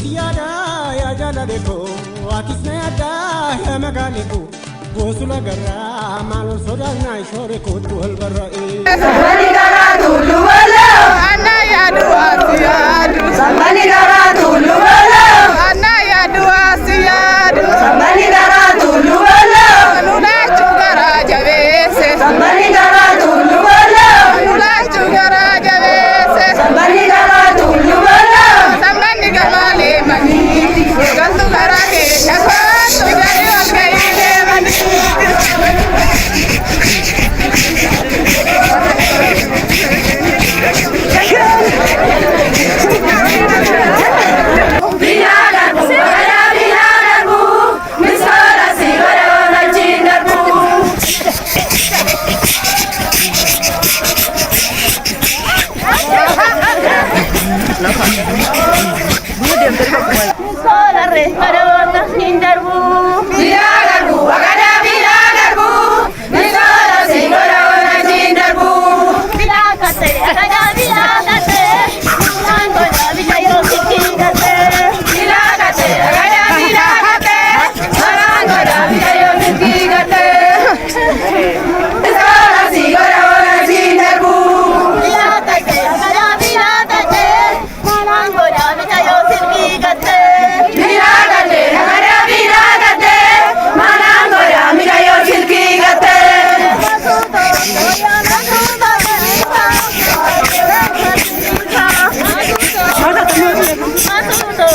Yada ya jala deko, atisne yada ya magaliku. Bosula garra, malol soda na ishore kutu albarra. Sambani gara tulu wala, Anna ya dua siyadu. sambani gara tulu wala, Anna ya dua siyadu. sambani gara tulu wala, Nuna chugara javese. sambani gara tulu wala, Nuna chugara javese. sambani gara tulu wala, Sambani gamale mani. Gantu gara ke chakwa. Tugari okaide mani. biladan bu,aya biladan bu, misara sigara wana cindar bu. Biladan bu, agada biladan bu, misara sigara wana cindar bu. Bilagate, agada bilagate, marangora bilayo nikigate. Misara sigara wana cindar bu. Bilagate, agada bilagate, marangora bilayo nikigate. Masuto,